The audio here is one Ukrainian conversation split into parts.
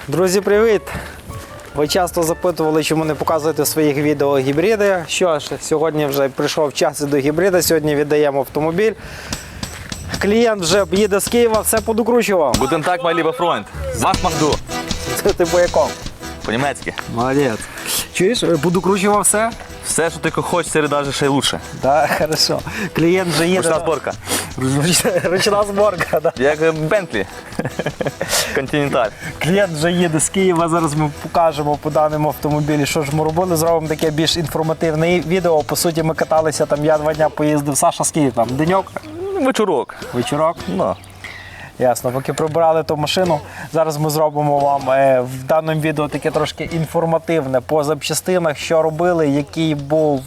Друзі, привіт! Ви часто запитували, чому не показуєте в своїх відео гібриди. Що ж, сьогодні вже прийшов час до гібрида, сьогодні віддаємо автомобіль. Клієнт вже їде з Києва, все подокручував. Guten Tag, mein lieber Freund. Was machst du? Це ти по якому? По-німецьки. Молодець. Чуєш, подокручував все? Все, що тільки хочеш, це навіть ще й лучше. Так, хорошо. Клієнт вже їде. Ручна зборка. Ручна зборка, так. Як Бентлі. Континенталь. Клієнт вже їде з Києва, зараз ми покажемо по даному автомобілі, що ж ми робили, зробимо таке більш інформативне відео. По суті, ми каталися, там я 2 дня поїздив, Саша з Києва, там деньок, Вечорок. вечорок. Ну. Ясно, поки прибирали ту машину, зараз ми зробимо вам в даному відео таке трошки інформативне по запчастинах, що робили, який був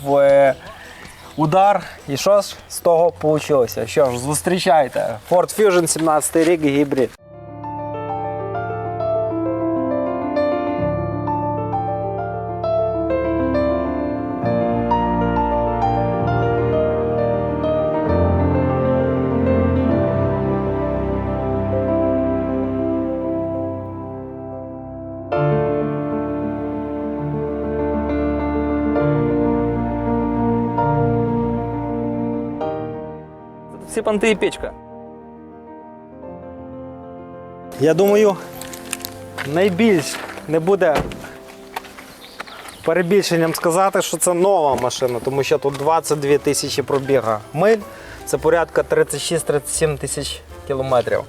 удар і що ж з того вийшло. Що ж, зустрічайте, Ford Fusion 17 рік гібрид. Всі понти і печка. Я думаю, найбільш не буде перебільшенням сказати, що це нова машина, тому що тут 22 тисячі пробіга миль, це порядка 36-37 тисяч кілометрів.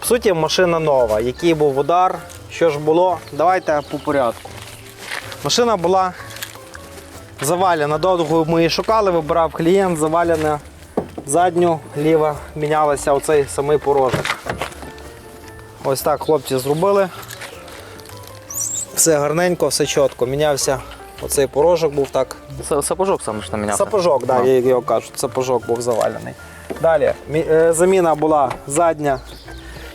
В суті, машина нова. Який був удар, що ж було, давайте по порядку. Машина була завалена, довго ми її шукали, вибирав клієнт, завалена задню, ліва, мінялася оцей самий порожок. Ось так хлопці зробили. Все гарненько, все чітко. Мінявся оцей порожок, був так. Сапожок сам що мінявся. Сапожок, да, я його кажу, сапожок був завалений. Далі, заміна була задня.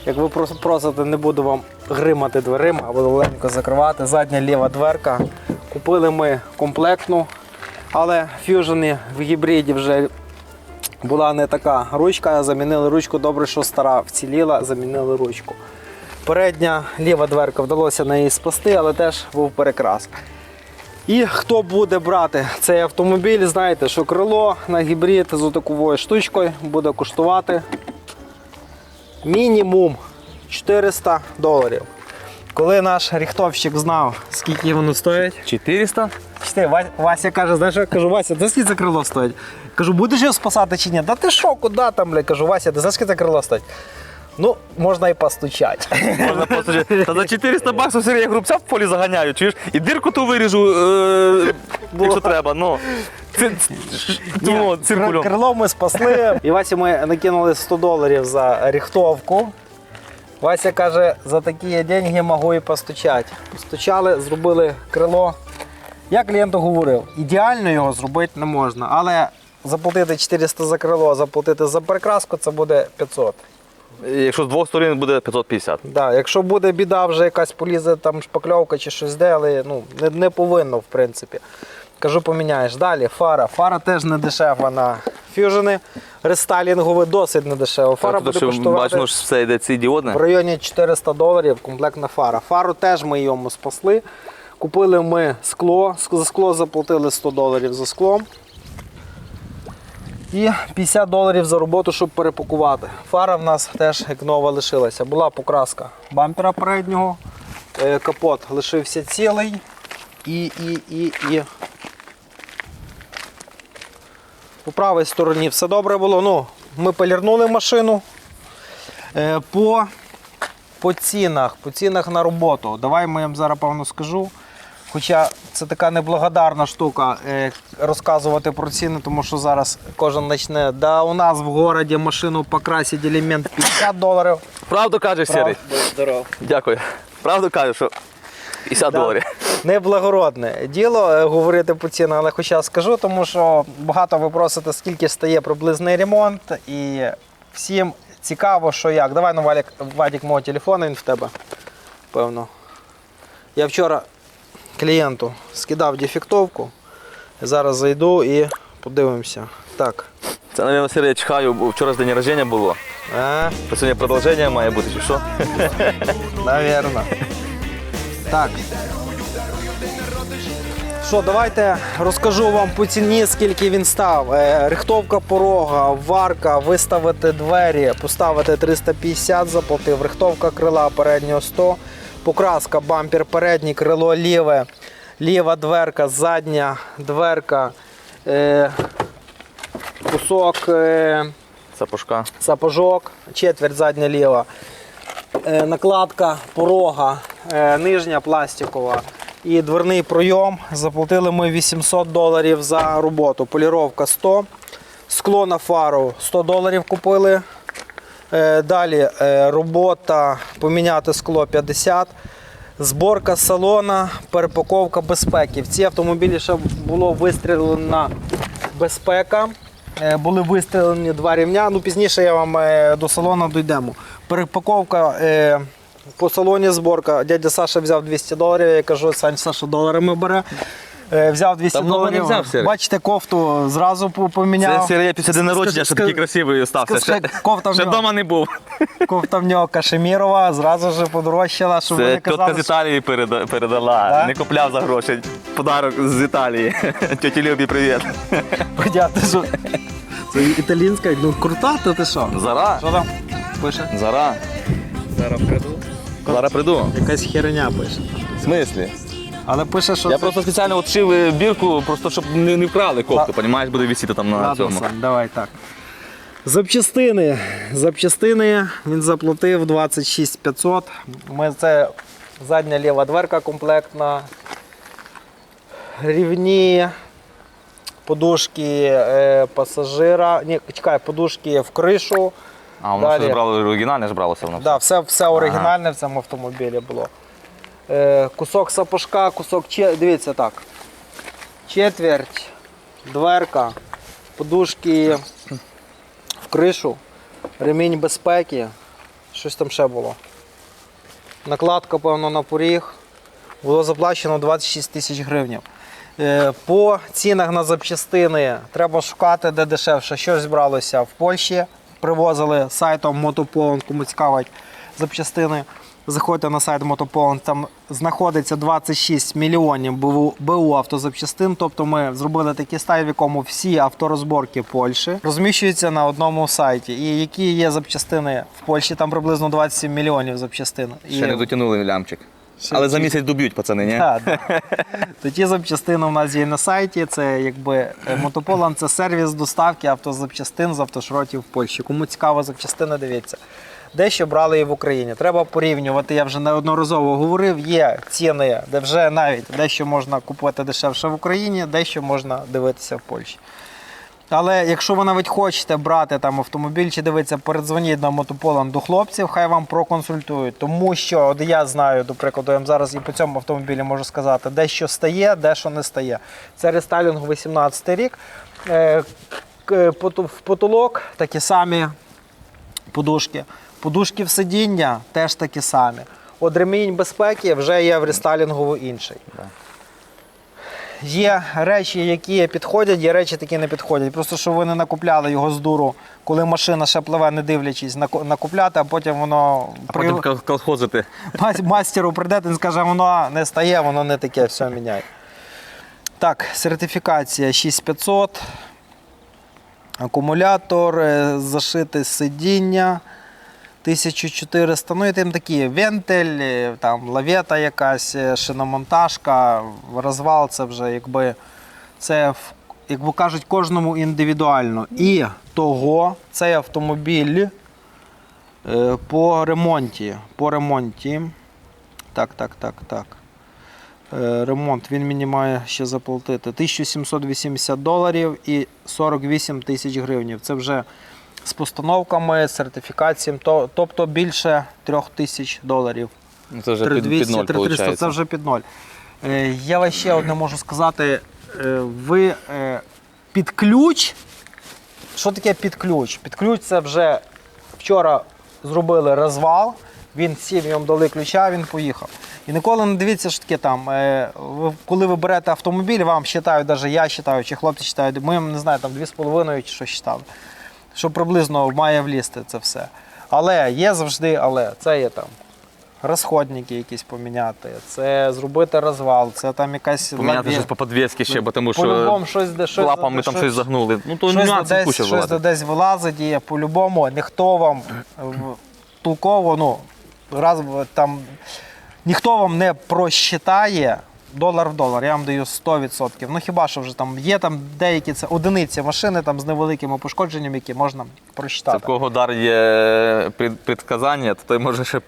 Як ви просите, не буду вам гримати дверима, а буду легенько закривати. Задня ліва дверка. Купили ми комплектну, але в Fusion в гібриді вже була не така ручка, замінили ручку, добре, що стара вціліла, замінили ручку. Передня ліва дверка вдалося неї спасти, але теж був перекрас. І хто буде брати цей автомобіль, знаєте, що крило на гібрид з отаковою штучкою буде коштувати мінімум $400. Коли наш рихтовщик знав, скільки воно стоїть. 400? Вася каже, знаєш, я кажу, Вася, ти скільки це крило стоїть? Кажу, будеш його спасати чи ні? Да ти що, куди там, бля? Кажу, Вася, ти знаєш, скільки це крило стоїть? Ну, можна і постучати. Можна постучати. Та за 400 баксів все я грубця в полі заганяю, чуєш? І дирку ту виріжу, якщо треба, ну. Циркулем. Крило ми спасли. І Васі ми накинули $100 за рихтовку. Вася каже, за такі деньги можу і постучати. Постучали, зробили крило. Я клієнту говорив, ідеально його зробити не можна, але заплатити 400 за крило, заплатити за перекраску, це буде 500. Якщо з двох сторін буде 550. Да, якщо буде біда, вже якась полізе там шпакльовка чи щось де, але ну, не повинно в принципі. Кажу, поміняєш. Далі фара. Фара теж не дешева на Fusion. Рестайлінговий досить не дешево. Фара буде коштувати бачимо, що все йде ці діодне. в районі $400 комплектна фара. Фару теж ми йому спасли. Купили ми скло. За скло заплатили $100 за склом. І $50 за роботу, щоб перепакувати. Фара в нас теж як нова лишилася. Була покраска бампера переднього. Капот лишився цілий. І. По правій стороні все добре було. Ну, ми полірнули машину. По цінах на роботу. Давай я їм зараз, певно, скажу. Хоча це така неблагодарна штука розказувати про ціни, тому що зараз кожен почне. Да, у нас в місті машину покрасить елемент $50. Правду кажеш, Сірий? Здорово. Дякую. Правду кажеш, що $50. Неблагородне діло говорити по цінах, але хоча скажу, тому що багато ви просите, скільки стає приблизний ремонт, і всім цікаво, що як. Давай, ну, Вадик, мого телефону, він в тебе, певно. Я вчора клієнту скидав дефектовку, зараз зайду і подивимося. Так. Це, мабуть, Сергій, я чекаю, бо вчора з день народження було. То сьогодні продовження має бути, чи що? Навірно. Так. Що, давайте розкажу вам по ціні, скільки він став. Рихтовка порога, варка, виставити двері, поставити 350, заплатив. Рихтовка крила переднього 100, покраска, бампер передній, крило ліве, ліва дверка, задня дверка, кусок Сапожка. сапожок, четверть задня ліва, накладка порога, нижня пластикова і дверний пройом. Заплатили ми $800 за роботу. Поліровка 100, скло на фару $100 купили. Далі робота поміняти скло 50, зборка салона, перепаковка безпеки. В ці автомобілі ще було вистрілена безпека. Були вистрілені 2 рівня, ну пізніше я вам до салону дійдемо. Перепаковка по салоні, зборка. Дядя Саша взяв $200, я кажу, Саша доларами бере. Взяв Давно не взяв, $200. Сергій. Бачите, кофту зразу поміняв. Це Сергій після день народження, що такий красивий стався. Кофта в Ще нього, вдома не був. кофта в нього кашемірова, зразу ж подорожчала, щоб Це вони тітка казали, з Італії передала. Да? Не купляв за гроші. Подарок з Італії. Тьоті Любі, привіт. подяти, що це італійська, ну крута, то ти що? Зара. Що там пише? Зара. Зараз приду. Зараз прийду. Якась херня пише. В смислі? Але пише, що Я це... просто спеціально от шив бірку, просто щоб не вкрали кофту, розумієш, буде висіти там на Ладно, цьому. Сань, давай так. Запчастини. Запчастини він заплатив 26 500. Це задня ліва дверка комплектна. Рівні подушки пасажира. Ні, чекай, подушки в кришу. А, воно Далі. щось брало оригінальне ж бралося воно. Да, все оригінальне в цьому автомобілі було. Кусок сапожка, кусок дивіться так. Четверть, дверка, подушки в кришу, ремінь безпеки, щось там ще було. Накладка, певно, на поріг. Було заплачено 26 тисяч гривень. По цінах на запчастини треба шукати, де дешевше. Щось бралося в Польщі, привозили сайтом Мотополон, кому цікавить запчастини. Заходьте на сайт Мотополон, там знаходиться 26 мільйонів БУ автозапчастин. Тобто ми зробили такий сайт, в якому всі авторозборки Польщі розміщуються на одному сайті. І які є запчастини в Польщі, там приблизно 27 мільйонів запчастин. Ще не дотягнули лямчик. Але за місяць доб'ють, пацани, ні? Так, так. То ті запчастини у нас є на сайті. Це якби Мотополон, це сервіс доставки автозапчастин з автошротів в Польщі. Кому цікаво запчастини, дивіться. Дещо брали і в Україні. Треба порівнювати, я вже неодноразово говорив, є ціни, де вже навіть дещо можна купувати дешевше в Україні, дещо можна дивитися в Польщі. Але якщо ви навіть хочете брати там автомобіль чи дивитися, передзвоніть на Мотополон до хлопців, хай вам проконсультують. Тому що от я знаю, до прикладу, я вам зараз і по цьому автомобілі можу сказати, де що стає, де що не стає. Це рестайлінг 18 рік. В потолок такі самі подушки. Подушки в сидіння теж такі самі. От ремінь безпеки вже є в рестайлінгу інший. Є речі, які підходять, є речі, які не підходять. Просто, щоб ви не накупляли його з дуру, коли машина ще пливе, не дивлячись, накупляти, а потім воно... А потім колхозити. Мастеру прийде, він скаже, воно не стає, воно не таке, все міняє. Так, сертифікація 6500. Акумулятор, зашите сидіння. 1400, ну і тим такі вентиль, там лавета якась, шиномонтажка, розвал, це вже якби, це, як кажуть, кожному індивідуально. І того цей автомобіль по ремонті. Так. Ремонт, він мені має ще заплатити $1780 і 48 тисяч гривень. Це вже з постановками, сертифікаціями, тобто більше $3000. Це вже під ноль, виходить. Це вже під ноль. Я вам ще одне можу сказати. Ви під ключ, що таке під ключ? Під ключ це вже вчора зробили розвал, він сів, йому дали ключа, він поїхав. І ніколи не дивіться, що таке там, коли ви берете автомобіль, вам вважають, навіть я вважаю, чи хлопці вважають, ми, не знаю, там 2,5 чи що вважали. Що приблизно має влізти це все. Але є завжди, але це є там розходники якісь поміняти, це зробити розвал, це там якась Поміняти щось по підвісці ще, бо тому що по-любому щось, де щось лапами там щось загнули. Ну то щось нюанси десь, куча щось вилазить. десь вилазить і по-любому ніхто вам толково, ну, там, ніхто вам не просчитає долар в долар, я вам даю 100%. Ну хіба що вже там є там деякі це одиниці машини там з невеликими пошкодженнями, які можна Це просчитати. в кого дар є предсказання, то той може ще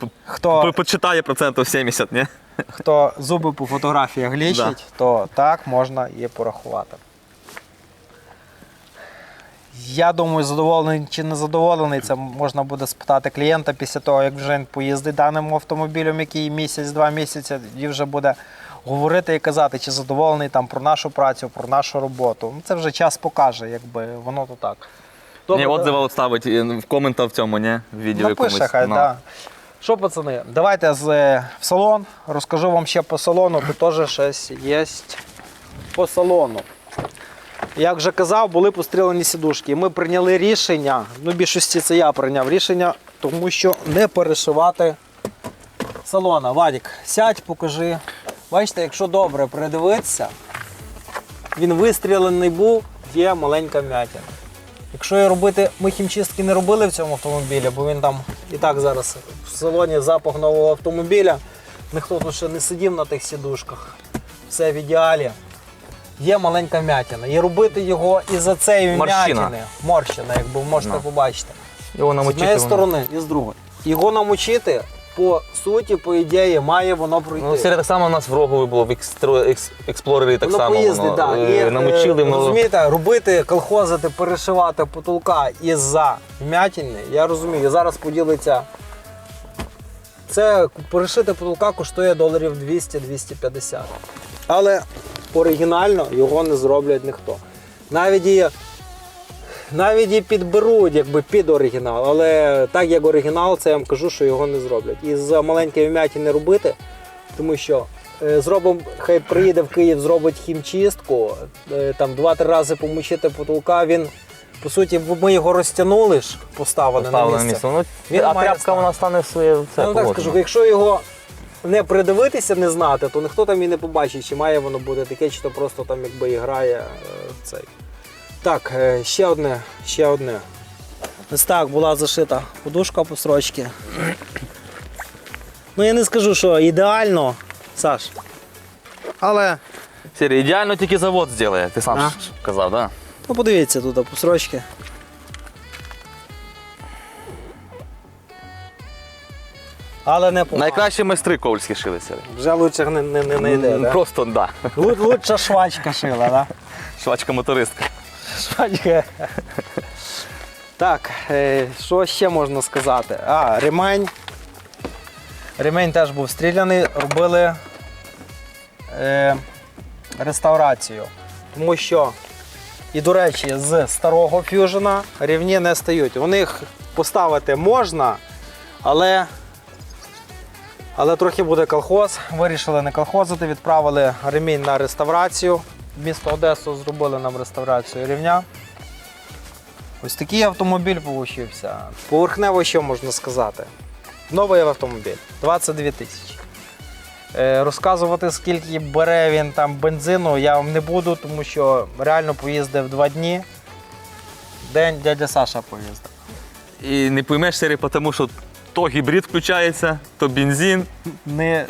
почитає процентів 70, ні? Хто зуби по фотографіях глічить, то так можна і порахувати. Я думаю, задоволений чи не задоволений, це можна буде спитати клієнта після того, як вже він поїздить даним автомобілем, який місяць-два місяці, і вже буде говорити і казати, чи задоволений там про нашу працю, про нашу роботу. Ну, це вже час покаже, якби воно то так. Ні, отзива от ставить в коментах в цьому, ні? В відео Напише якомусь. хай, Ну. да. Що, пацани, давайте в салон. Розкажу вам ще по салону, тут теж щось є по салону. Як вже казав, були пострілені сідушки. Ми прийняли рішення, ну в більшості це я прийняв рішення, тому що не перешивати салона. Вадик, сядь, покажи. Бачите, якщо добре придивитися, він вистрілений був, є маленька вмятина. Якщо її робити, ми хімчистки не робили в цьому автомобілі, бо він там і так зараз в салоні запах нового автомобіля. Ніхто тут ще не сидів на тих сідушках. Все в ідеалі. Є маленька вмятина. І робити його із-за цієї вмятини. Морщина, як ви можете побачити. Його З намочити. однієї сторони і з другої. Його намочити, по суті, по ідеї, має воно пройти. Ну, серед так само у нас в Рогові було, в Експлорері так Воно само. поїздить, Воно, да. І, намочили, воно... розумієте, робити, колхозити, перешивати потолка із-за вмятини, я розумію, зараз поділиться. Це перешити потолка коштує доларів 200-250. Але оригінально його не зроблять ніхто. Навіть і підберуть, якби під оригінал, але так як оригінал, це я вам кажу, що його не зроблять. І з маленької вмятини робити, тому що зробимо, хай приїде в Київ, зробить хімчистку, там 2-3 рази помочити потолка, він, по суті, ми його розтягнули ж, поставили на місце. Ну, Він а має тряпка стати. вона стане в своє це Я вам так скажу, якщо його не придивитися, не знати, то ніхто там і не побачить, чи має воно бути таке, чи то просто там якби і грає цей. Так, ще одне. Ось так була зашита подушка по строчці. Ну я не скажу, що ідеально, Саш. Але, Сергій, ідеально тільки завод зробить, ти сам А? ж казав, так? ну подивіться тут по строчці. Але не погано. Найкращі майстри ковальські шили, Сергій. Вже лучше не йде, да? Просто, так. Да. Лучша швачка шила, да? Швачка-мотористка. Швачка. Так, що ще можна сказати? Ремень. Ремень теж був стріляний, робили реставрацію. Тому що, і до речі, з старого фюжена рівні не стають. У них поставити можна, але трохи буде колхоз. Вирішили не колхозити, відправили ремінь на реставрацію. Місто Одесу зробили нам реставрацію рівня. Ось такий автомобіль вийшов. Поверхнево що можна сказати? Новий автомобіль, 22 тисячі. Розказувати, скільки бере він там бензину, я вам не буду, тому що реально поїздив 2 дні. День дядя Саша поїздив. І не поймеш, Сергій, тому що то гібрид включається, то бензин.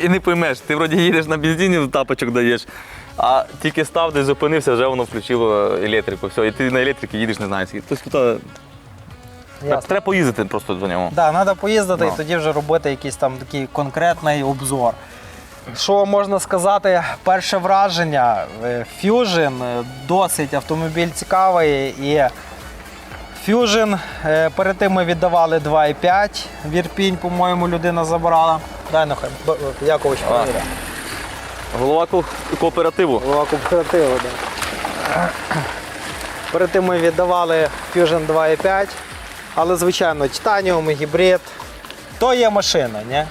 І не поймеш, ти вроді їдеш на бензині, тапочок даєш, а тільки став, десь зупинився, вже воно включило електрику. Все, і ти на електриці їдеш, не знаєш. Тобто тут треба поїздити просто до нього. Так, треба поїздити Ну. і тоді вже робити якийсь там такий конкретний обзор. Що можна сказати, перше враження, Fusion досить автомобіль цікавий. І Fusion, перед тим ми віддавали 2,5, в Ірпінь, по-моєму, людина забрала. Дай нахай, Якович поїде. Голова кооперативу. Голова кооперативу, так. Перед тим ми віддавали Fusion 2,5, але, звичайно, титаніум, гібрид. То є машина, ні?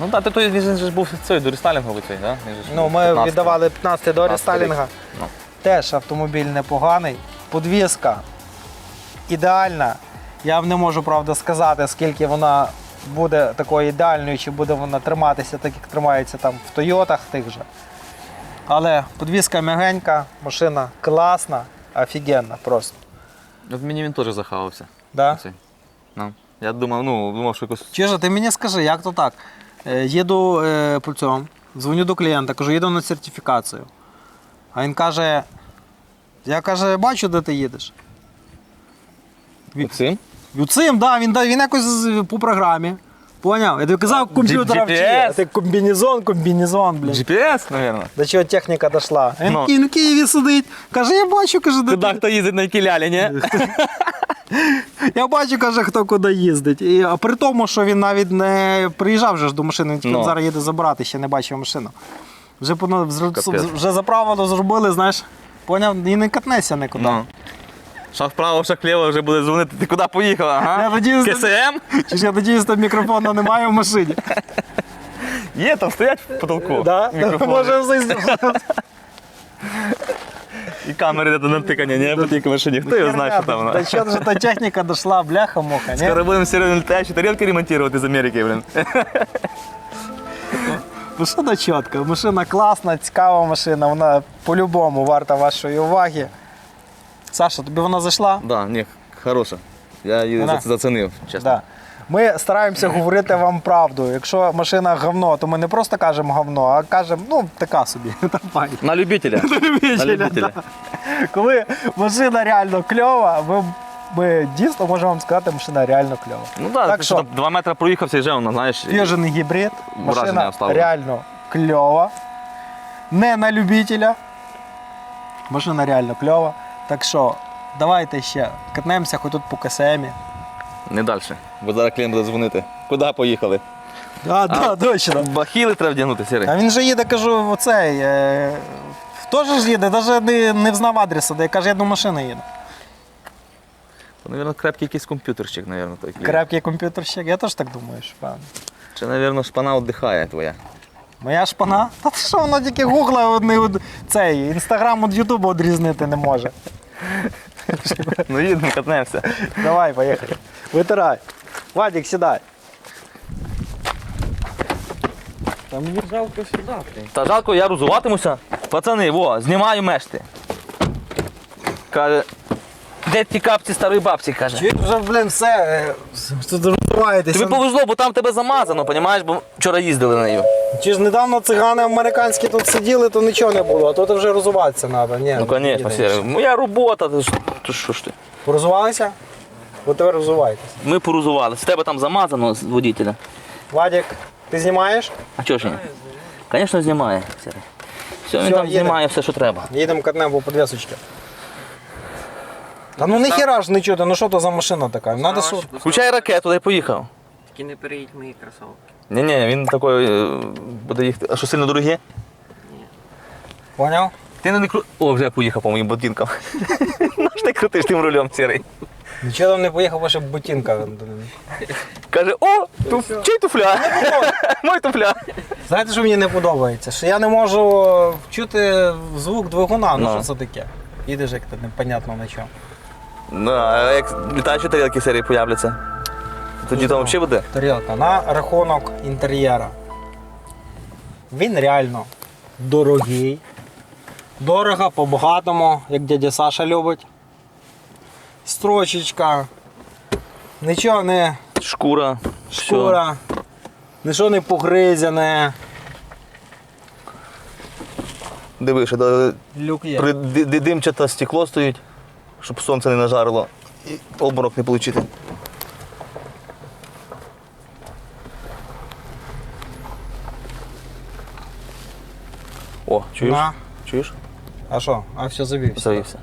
Ну так, той він же ж був цей, до рестайлінговий цей, так? Ну, ми віддавали 15 до рестайлінга. Ну. Теж автомобіль непоганий. Подвізка ідеальна. Я вам не можу, правда, сказати, скільки вона буде такою ідеальною, чи буде вона триматися так, як тримається там в Тойотах тих же. Але подвізка м'ягенька, машина класна, офігенна просто. От мені він теж захавався. Да? Оцей. Ну, я думав, що якось. Чижа, ти мені скажи, як то так? Їду по цьому, дзвоню до клієнта, кажу, їду на сертифікацію. А він каже, я каже, бачу, де ти їдеш. Цим? Цим, да, він якось по програмі. Поняв? Я тобі казав, комп'ютера вчив. GPS? Це комбінезон, блін. GPS, мабуть. До чого техніка дійшла. Він Ну. в Києві сидить. Каже, я бачу, каже, де Туди ти. хто їздить на кілялі, ні? Я бачу, каже, хто куди їздить. А при тому, що він навіть не приїжджав вже ж до машини, він тільки Ну. зараз їде забирати, ще не бачив машину. Вже, Капець. вже заправили, зробили, знаєш, поняв, і не катнеся нікуди. Ну. Шаг вправо, шаг вліво, вже буде дзвонити. Ти куди поїхав? Ага. Я надіюсь, КСМ? Чи ж я надіюсь, там мікрофону немає в машині. Є, там стоять в потолку. Да? Мікрофони. Може, все І камери де на тикання, ні? По тій машині. Хто його знає, що там вона? Та що ж та техніка дійшла, бляха-муха, ні? Скоро будемо серйозно літаючі тарілки ремонтувати з Америки, блін. Машина чітка, машина класна, цікава машина, вона по-любому варта вашої уваги. Саша, тобі вона зайшла? Да, ні, хороша. Я її Вона? зацінив, чесно. Да. Ми стараємося говорити вам правду. Якщо машина говно, то ми не просто кажемо говно, а кажемо, ну, така собі. Там файна. На любителя. На любителя. Да. Коли машина реально кльова, ми дійсно можемо вам сказати, машина реально кльова. Ну так, Так ти що? що, 2 метри проїхався і вже вона, знаєш. П'єжений гібрид, Враження машина оставила. реально кльова. Не на любителя. Машина реально кльова. Так що давайте ще катнемося хоч тут по КСМі. Не далі, бо зараз клієнт буде дзвонити. Куди поїхали? Так, точно. Бахіли треба вдягнути, сірий. А він же їде, кажу, оцей. Теж ж їде, навіть не взнав адресу, де каже, я до машини їду. Навірно, крепкий якийсь комп'ютерщик, навірно, той клієнт. Крепкий комп'ютерщик, я теж так думаю, що певно. Чи, навірно, шпана віддихає твоя. Моя шпана? Та ти що, воно тільки гугла цей, інстаграм від ютубу відрізнити не може. Ну їдемо, катнемося. Давай, поїхали. Витирай. Вадик, сідай. Та мені жалко сюди. Та жалко, я розуватимуся. Пацани, знімаю мешти. Каже, де ті капці старої бабці, каже. Чи вже, блін, все, тут розбиваєтеся. Тобі повезло, бо там тебе замазано, понімаєш, бо вчора їздили нею. Чи ж недавно цигани американські тут сиділи, то нічого не було, а тут вже розуватися треба. Ні, Ну, звісно, Сірий. Моя робота, то що ж ти? Порозувалися? От тепер розувайтесь. Ми порозували. З тебе там замазано з водителя. Вадик, ти знімаєш? А чого ж ні? Звісно, знімає, Сірий. Все, він Все, там їдемо. знімає все, що треба. Їдемо катнемо по підвісочці. Та ну ніхіра ж не чути, ну що то за машина така? Надо що? Включай ракету, дай поїхав. Тільки не переїдь мої кросовки. Ні, він такий буде їхати. А що сильно дорогі? Поняв? Ти не кру... О, вже поїхав по моїм ботинкам. Ну ж ти крутиш тим рулем, Сірий. Нічого там не поїхав, бо ще ботинка. Каже, о, чий туфля? Мой туфля. Знаєте, що мені не подобається? Що я не можу чути звук двигуна. Ну Ну. що це таке? Їдеш як то непонятно на чому. Ну, а як літаючі тарілки серії появляться? Тоді там взагалі буде? Тарілка на рахунок інтер'єра. Він реально дорогий. Дорого, по-багатому, як дядя Саша любить. Строчечка. Нічого не Шкура. шкура. Нічого не погризяне. Диви, що Люк є. димчате стекло стоїть, щоб сонце не нажарило і обморок не отримати. О, чуєш? На. Чуєш? А що? А все, завівся. Завівся.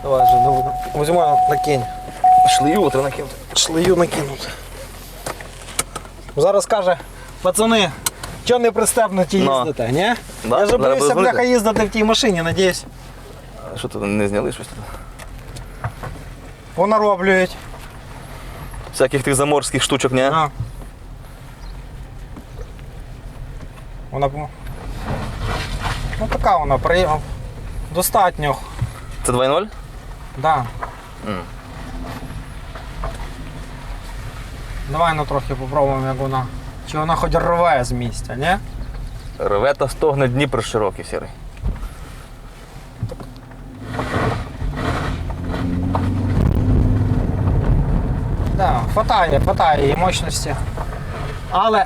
Давай же, візьмо, накинь. Шлею, треба накинути. Шлею накинути. Зараз каже, пацани, чого не пристебнуті Ну. їздите, ні? Да, Я ж зараз боюся, буде бляха, дзвонити. їздити в тій машині, надіюсь, Що тут не зняли щось тут? понароблюють. Всяких тих заморських штучок, ні? А. Вона, ну така вона, достатньо. Це 2.0? Да. Давай ну трохи попробуємо, як вона. Чи вона хоч рве з місця, ні? Рве та стогне Дніпро широкий, сірий. Да, хватає її мощності. Але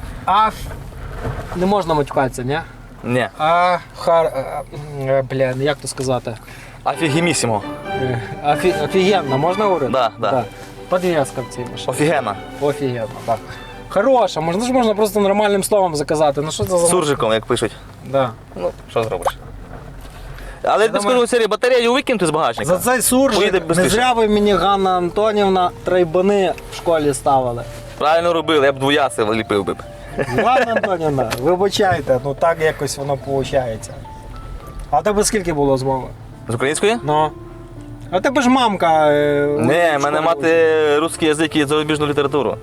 не можна матюкатися, ні? Ні. Блін, як то сказати? Офігімісімо. Офігенно, можна говорити? Да. Подвеска в цій машині. Офігенно. Офігенно, так. Хороша, можна просто нормальним словом заказати. Ну що це за... Суржиком, як пишуть. Да. Ну, що зробиш? Але я тобі думаю- скажу, Сергій, батарею викинути з багажника. За цей суржик Поїде не бистріше. зря ви мені, Ганна Антонівна, тройбани в школі ставили. Правильно робили, я б двояси ліпив би. Ганна Антонівна, вибачайте, ну так якось воно виходить. А в тебе скільки було з мови? З української? Ну. А в тебе ж мамка. Ні, в мене мати русський язик і зарубіжну літературу.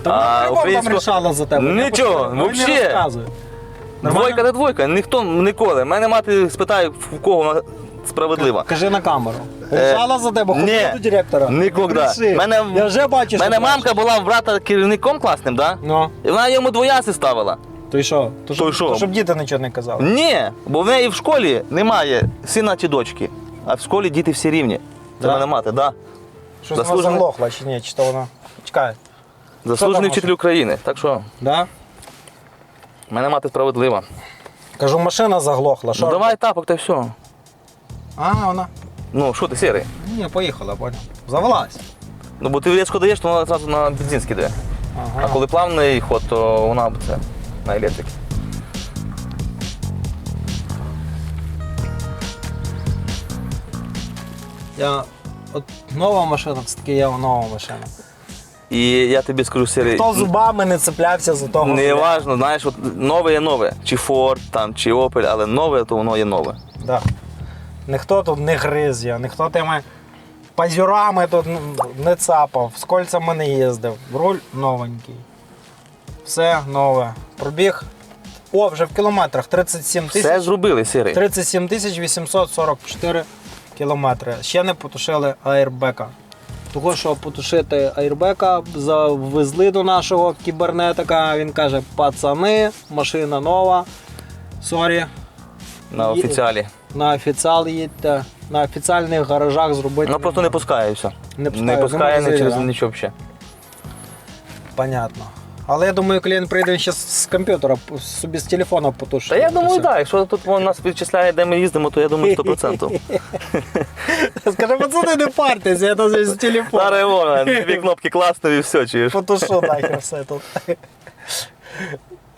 Та вона там рішала за тебе. Нічого, Я вообще. не розказую. Нормально? Двойка не двойка, ніхто ніколи. Мене мати спитає, в кого вона справедлива. Кажи на камеру. Рішала за тебе, ні, ходила до директора. ніколи. Бреши. Мене- Я вже бачу, Мене що мамка була в брата керівником класним, да? Ну, І вона йому двояси ставила. то й що? То й що? То щоб діти нічого не казали. Ні, бо в неї в школі немає сина чи дочки, а в школі діти всі рівні. Це Да? мене мати, да. Щось вона заслужений- заглохла чи ні, чи то вона. Чекай. Заслужений там вчитель України. Так що, Да? мене мати справедлива. Кажу, машина заглохла. Що? Ну давай тапок та все. А, вона. Ну, що ти, сірий? Ні, поїхала, понял. Завелась. Ну бо ти різко даєш, то вона одразу на бензин скидає. А Ага. коли плавний ход, то вона це на електриці. От нова машина, це таки є нова машина. І я тобі скажу, сірий, Хто зубами не цеплявся за того. не важно, знаєш, от нове є нове. Чи Ford, там, чи Opel, але нове, то воно є нове. Да. Ніхто тут не гриз я, ніхто тими пазюрами тут не цапав, з кольцями не їздив. Руль новенький. Все нове. Пробіг. О, вже в кілометрах 37 Все тисяч. зробили, сірий. 37 тисяч 844 кілометри. Ще не потушили аербека. Того, що потушити аербека, завезли до нашого кібернетика. Він каже: пацани, машина нова. Сорі, На офіціалі. на офіціал їдьте. На офіціальних гаражах зробити. Ну просто не пускає і все. Не пускає, Не пускає в магазині, не через да? нічого взагалі. Понятно. Але я думаю, клієнт прийде він ще з комп'ютера, собі з телефона потушить. Та я думаю, Все. так. Якщо тут воно нас відчисляє, де ми їздимо, то я думаю 100%. Скажи, пацани, не парьтесь, я там з телефона. Зараз воно, дві кнопки класно і все, чуєш. Потушу нахер все тут.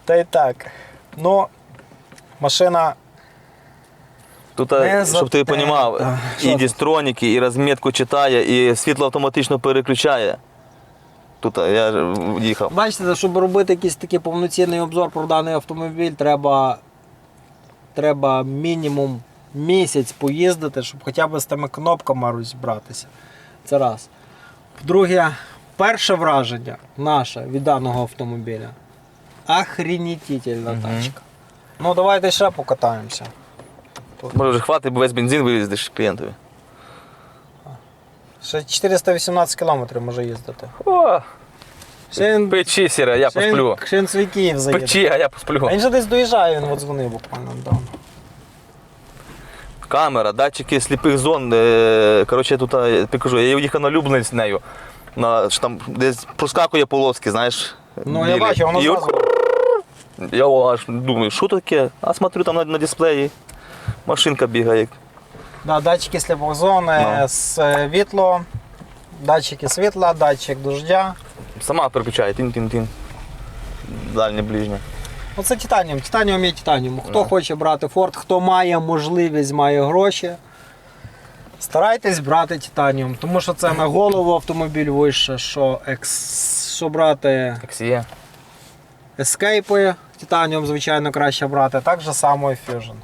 Та й так. Ну, машина. Тут, Не щоб ти за те. розумів, Що і це? дістроніки, і розмітку читає, і світло автоматично переключає. Тут я ж їхав. Бачите, щоб робити якийсь такий повноцінний обзор про даний автомобіль, треба мінімум місяць поїздити, щоб хоча б з тими кнопками розібратися. Це раз. Друге, перше враження наше від даного автомобіля. Охренітельна тачка. Ну давайте ще покатаємося. Може вже хватить, бо весь бензин вивіздиш клієнтові. Ще 418 кілометрів може їздити. О, Ще він, печі, сіра, я посплю. ще він свій Київ заїде. Печі, а я посплю. А він же десь доїжджає, він от дзвонив буквально недавно. Камера, датчики сліпих зон. Коротше, я тут покажу, я їхав на Люблин з нею. Що там десь проскакує полоски, знаєш. Ну я білі. бачу, воно І зразу. я аж думаю, що таке? А смотрю там на дисплеї. Машинка бігає. Да, датчики сліпих зони, Ну. світло, датчики світла, датчик дождя. Сама переключає, тин-тин-тин. Дальнє, ближнє. Оце титаніум. Титаніум є титаніум. Хто хоче брати Ford, хто має можливість, має гроші, старайтесь брати титаніум. Тому що це на голову автомобіль вище, що брати Таксі. Escape, титаніум, звичайно, краще брати. Так же само і Fusion.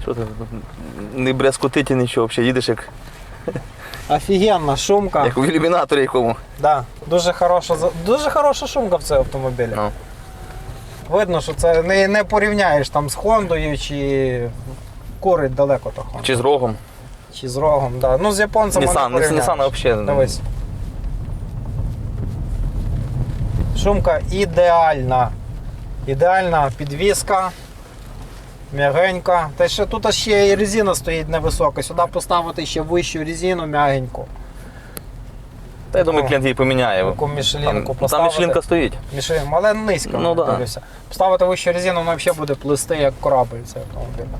Що ти? Не брязкотить нічого, взагалі їдеш Офігенна шумка. як в ілюмінаторі якому. Да, дуже хороша шумка в цьому автомобілі. Ну. Видно, що це не порівняєш там з Хондою чи курить далеко то Honda. Чи з рогом. Чи з рогом, да. Ну з японцями Nissan, не порівняєш. Nissan взагалі. Дивись. Шумка ідеальна. Ідеальна підвіска. М'ягенька. Та ще тут ще і резина стоїть невисока. Сюди поставити ще вищу резину м'ягеньку. Та я думаю, клієнт її поміняє. Таку мішелінку Там поставити. мішелінка стоїть. Але низько. Ну, да. Дивлюся. Поставити вищу резину, вона взагалі буде плисти як корабель цей автомобіль.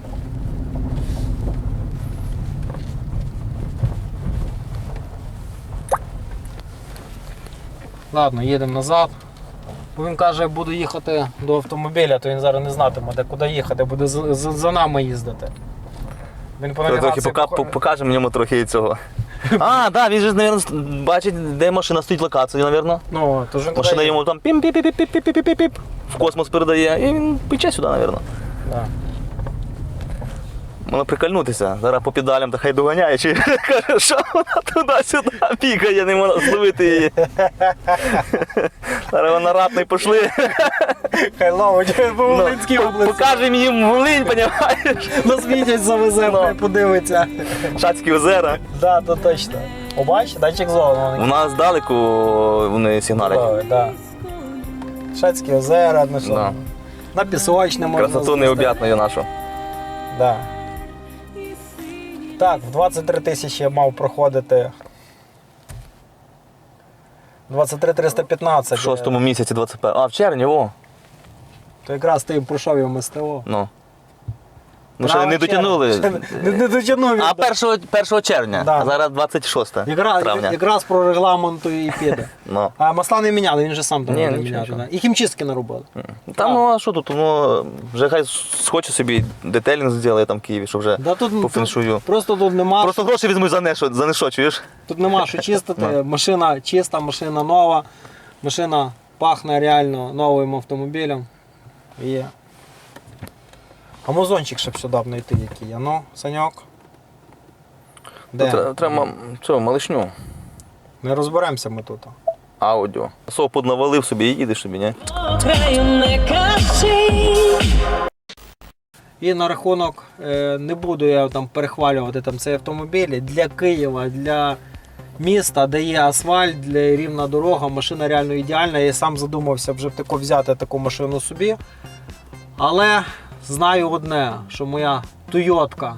Ладно, їдемо назад. Бо він каже, буду їхати до автомобіля, то він зараз не знатиме, де куди їхати, буде за нами їздити. Він по Трохи навігації покажемо йому трохи цього. А, так, він же, мабуть, бачить, де машина стоїть локацію, мабуть. Ну, то ж він Машина туди йому там піп-піп-піп-піп-піп-піп-піп в космос передає, і він пече сюди, мабуть. Да. Можна прикольнутися, зараз по педалям та хай доганяє, чи каже, що вона туди-сюди бігає, не можна зловити її. Зараз вона ратний пошли. Хай ловить по Волинській області. Покажемо їм Волинь, розумієш? Нас Вітязь завезе, хай подивиться. Шацькі озера. Да, то точно. О, бач, датчик зону. У нас здалеку вони сигналять. Да. Шацькі озера, ну що. Да. На пісочне можна. Красоту звести. необ'ятною нашу. Да. Так, в 23 тисячі я мав проходити. 23 315. В 6-му місяці 21. А, в червні, о. То якраз ти пройшов його МСТО. Ну. Ну, ще не дотягнули. Не дотягнув він. А да. 1 червня, Да. а зараз 26 травня. Якраз про регламенту і піде. Ну. А масла не міняли, він же сам там Ні, не нічого, міняв. нічого. Да. І хімчистки наробили. Там, ну, а що тут, ну, вже хай схоче собі детейлінг зробить там в Києві, щоб вже Да, тут, по феншую. Просто тут нема, Просто гроші візьмуть за нешо, чуєш? тут нема що чистити. Да. Машина чиста, машина нова. Машина пахне реально новим автомобілем. Є. А музончик ще б сюди б знайти який є. Ну, Саньок. Де? Треба цього, малишню. Не розберемося ми тут. Аудіо. Сов поднавалив собі і їдеш собі, ні? Краю не кажи. І на рахунок, не буду я там перехвалювати там цей автомобіль. Для Києва, для міста, де є асфальт, для рівна дорога, машина реально ідеальна. Я сам задумався вже взяти таку машину собі. Але знаю одне, що моя Тойотка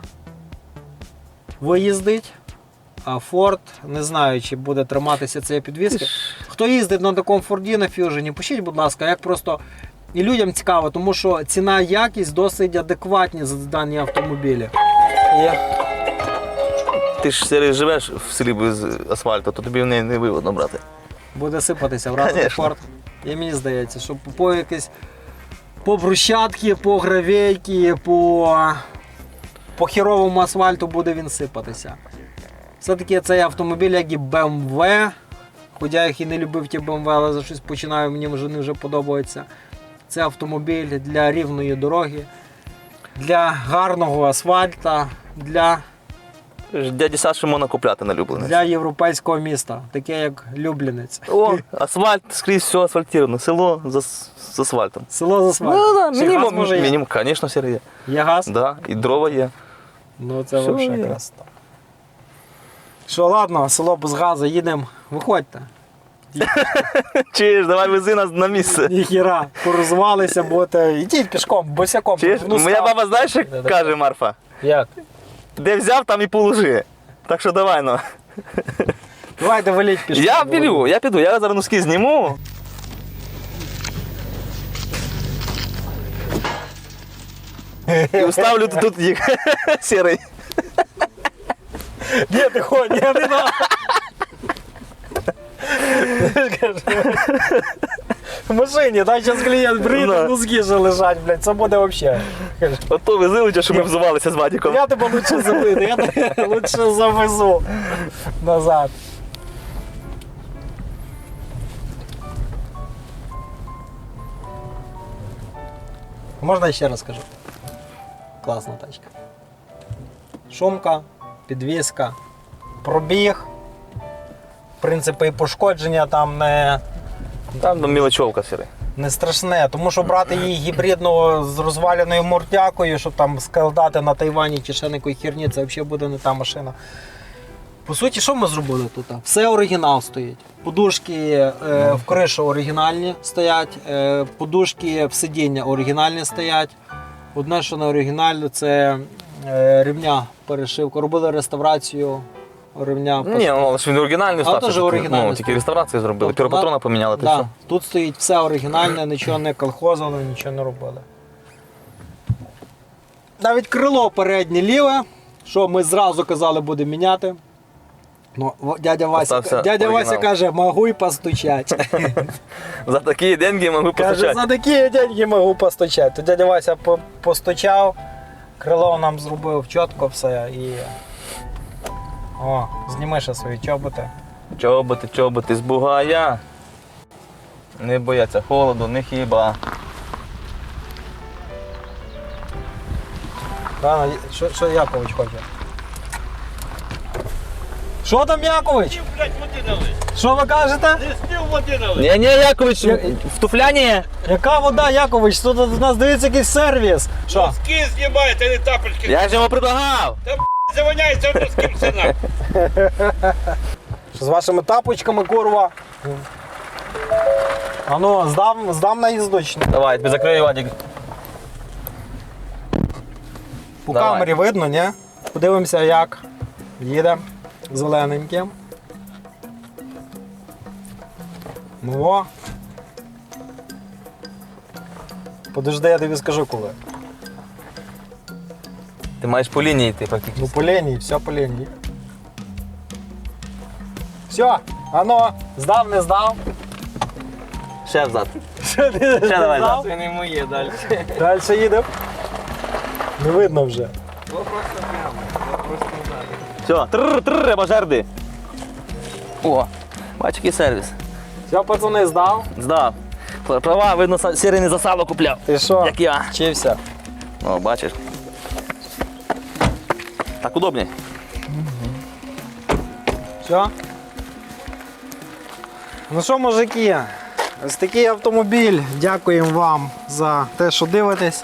виїздить, а Форд не знаю, чи буде триматися цієї підвіски. Хто їздить на такому Форді на Фьюжені, пишіть, будь ласка, як просто і людям цікаво, тому що ціна і якість досить адекватні за дані автомобілі. І Ти ж Сергій, живеш в селі без асфальту, то тобі не вигодно брати. буде сипатися вразити Конечно. Форд. І мені здається, що по якесь по брусчатки, по гравійки, по хіровому асфальту буде він сипатися. Все-таки цей автомобіль, як і BMW, хоча я їх і не любив ті BMW, але за щось починаю, мені вони вже подобаються. Це автомобіль для рівної дороги, для гарного асфальта, для Дяді Саші можна купляти на Люблинець. для європейського міста, таке як Люблінець. О, асфальт, скрізь все асфальтировано. Село з асфальтом. Село з асфальтом. Ну, да, Ще газ може є? мінімум, звісно, Сергій. Є газ? Да, і дрова є. Ну це Все взагалі є. красота. Що, ладно, село без газу, їдемо, виходьте. Чуєш, давай вези нас на місце. Ніхіра, порозвалися, будете, йдіть пішком, босяком. Чуєш, Ну, моя став. баба, знаєш, як Да-да. каже Марфа? Як? Де взяв, там і положи. Так що давай, ну. Давайте валіть пішком. Я піду, я зараз носки зніму. І вставлю тут їх. Сірий. Де ти ходиш? Я не знаю. В машині, дай зараз клієнт прийде, Да. носки же лежать, блядь, це буде взагалі. Ото вези лучше, що ми взувалися з Вадіком. Я тебе лучше заведу, я тебе лучше завезу назад. Можна ще раз скажу? Класна тачка. Шумка, підвіска, пробіг. В принципі, і пошкодження там не. Там мілочовка, Сірий. Не страшне, тому що брати її гібридного з розваленою мордякою, щоб там складати на Тайвані чи ще якої херні, це взагалі буде не та машина. По суті, що ми зробили тут? Все оригінал стоїть. Подушки в кришу оригінальні стоять, подушки в сидіння оригінальні стоять. Одне, що не оригінальне, це рівня перешивка. Робили реставрацію рівня. Ні, ну, ж він оригінальний А, стався. теж оригінальний Ну, тільки реставрацію зробили. Тобто, Піропатрона поміняли, ти Да, що? тут стоїть все оригінальне, нічого не колхозано, нічого не робили. Навіть крило переднє ліве, що ми зразу казали будемо міняти. Ну, дядя Остався Вася оригінал. каже, могу й постучати. За такі деньги можу Каже, постачати. за такі деньги можу постучати. То дядя Вася постучав, крило нам зробив чітко все і. О, зніми ще свої чоботи. Чоботи з бугая. Не бояться холоду, не хіба. Рано, що Якович хоче? Що там, Якович? Що ви кажете? Ні, Якович, в туфляні. Яка вода, Якович? Тут у нас дивиться якийсь сервіс. Що? Носки знімають, а не тапочки. Я ж йому предлагав. Завоняється носки сина. Що з вашими тапочками, курва? А ну, здам на їздочні. Давай, тобі закрию, Вадик. По Давай. камері видно, ні? Подивимося, як їде зелененьким. Ну о. Подожди, я тобі скажу коли. Ти маєш по лінії йти практично. Ну по лінії, все по лінії. Все, ано, здав, не здав. Ще взад. Ще давай, здав? Це не моє далі. Далі їдемо. Не видно вже. Бо просто прямо, бо просто далі. Все, треба жерди. О, бач, який сервіс. Все, пацани, здав. Здав. Права, видно, сірий не за сало купляв. Ти що? Як я. Вчився. О, бачиш. Так удобніше. Все? Ну що, мужики, ось такий автомобіль. Дякуємо вам за те, що дивитесь.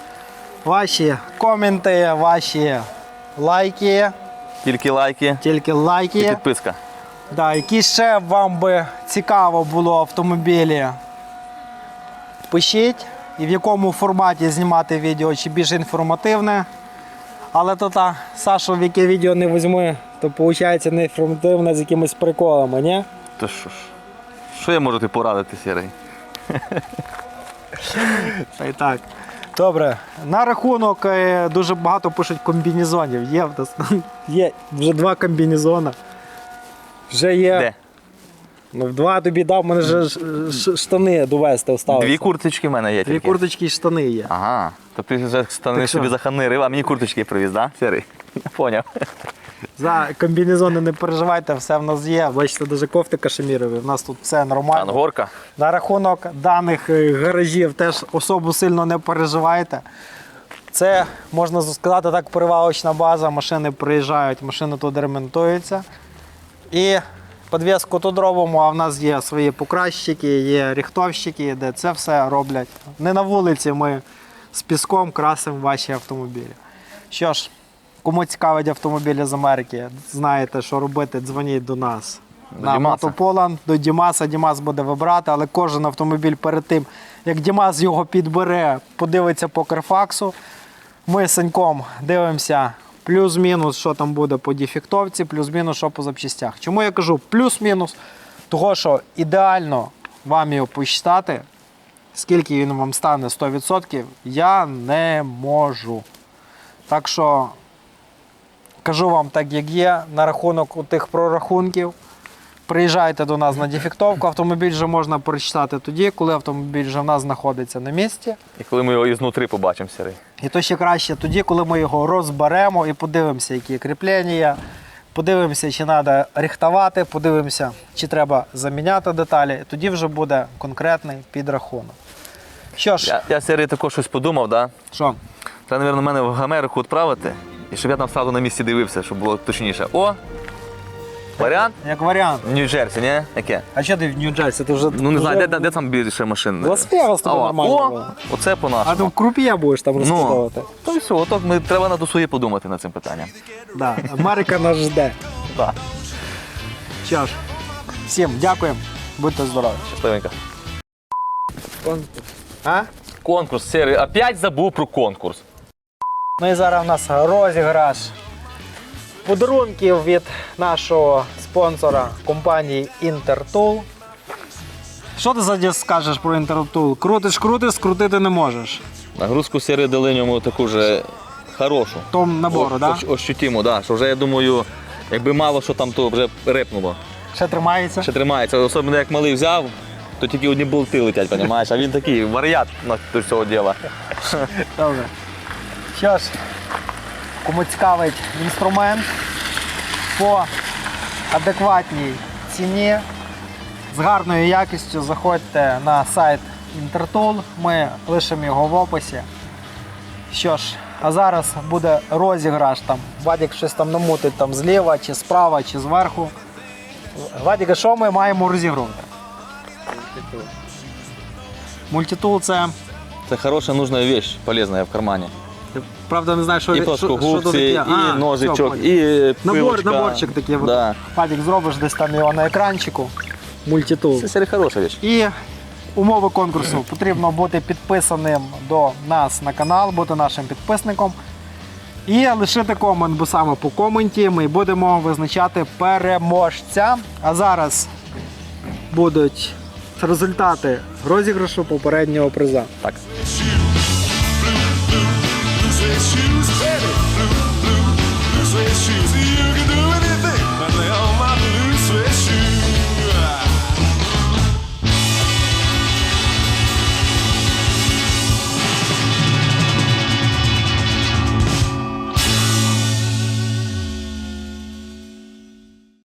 Ваші коменти, ваші лайки, Тільки лайки тільки і лайки. підписка. Да, які ще вам би цікаво було автомобілі, пишіть. І в якому форматі знімати відео, чи більш інформативне. Але то Сашу, в яке відео не візьми, то виходить не інформативне з якимись приколами, ні? То що ж? Що я можу тобі порадити, Сірий? Та й так. Добре. На рахунок дуже багато пишуть комбінезонів. Є, є вже 2 комбінезона. Вже є. Де? Ну, в 2 тобі дав, в мене вже штани довести осталося. 2 курточки в мене є 2 тільки. курточки і штани є. Ага. То ти вже штани Так що? собі заханирив, а мені курточки привіз, так? Да? Сірий? Я поняв. За комбінезони не переживайте, все в нас є. Бачите, навіть кофти кашемірові, в нас тут все нормально. Ангорка. На рахунок даних гаражів теж особо сильно не переживайте. Це, можна сказати, так, перевалочна база, машини приїжджають, машини тут ремонтуються. І підвіску тут робимо, а в нас є свої покращики, є рихтовщики, де це все роблять. Не на вулиці ми з піском красимо ваші автомобілі. Що ж, кому цікавить автомобілі з Америки, знаєте, що робити, дзвоніть до нас. До На Дімаса. Мотополан, до Дімаса. Дімас буде вибирати, але кожен автомобіль перед тим, як Дімас його підбере, подивиться по Карфаксу. Ми з Саньком дивимося плюс-мінус, що там буде по дефектовці, плюс-мінус, що по запчастях. Чому я кажу плюс-мінус? Того, що ідеально вам його посчитати, скільки він вам стане 100%, я не можу. Так що кажу вам так, як є, на рахунок тих прорахунків. Приїжджайте до нас на дефектовку, автомобіль вже можна перечитати тоді, коли автомобіль вже в нас знаходиться на місці. І коли ми його ізнутри побачимо, Сірий. І то ще краще тоді, коли ми його розберемо і подивимося, які кріплення, подивимося, чи треба рихтувати, подивимося, чи треба заміняти деталі. І тоді вже буде конкретний підрахунок. Що ж, Я Сірий, також щось подумав, да? що? Треба, мабуть, мене в Америку відправити, і щоб я там сразу на місці дивився, щоб було точніше. О! Варіант? Як варіант. Нью-Джерсі, ні? Яке? А що ти в Нью-Джерсі? Ти вже Ну не знаю, вже- де там більше машин? Лас-Вегас тобі нормально О, було. оце А по-нашому. ти в круп'є будеш там розкидувати. То й все, отак ми треба на своє подумати над цим питанням. Да. Америка нас жде. Так, Що ж, всім дякуємо, будьте здорові. щасливенько. А? Конкурс, серії. Опять забув про конкурс. Ну і зараз у нас розіграш подарунків від нашого спонсора компанії Intertool. Що ти зараз скажеш про Intertool? Крутиш, скрутити не можеш. Нагрузку серії дали йому таку же хорошу. Том набору, так? Да? Ощутимо, да. Що вже, я думаю, якби мало що там, то вже репнуло. Ще тримається? Ще тримається. Особливо як малий взяв, то тільки одні болти летять, розумієш? А він такий варіат до цього діла. Добре. Що ж, кому цікавить інструмент по адекватній ціні, з гарною якістю, заходьте на сайт Intertool, ми лишимо його в описі. Що ж, а зараз буде розіграш там. Вадик щось там намутить там зліва, чи справа, чи зверху. Вадик, а що ми маємо розігрувати? Мультитул це, Це хороша, нужна вещь, полезна в кармані. правда, не знаю, що І що тут плоскогубці, таке. і ножичок, все, і пилочка. Наборчик такий. Да. Вадик, зробиш десь там його на екранчику. Мультитул. Це серія хороша вещь. І умови конкурсу. Потрібно бути підписаним до нас на канал, бути нашим підписником. І лишити комент, бо саме по коменті ми будемо визначати переможця. А зараз будуть результати розіграшу попереднього приза. Так. you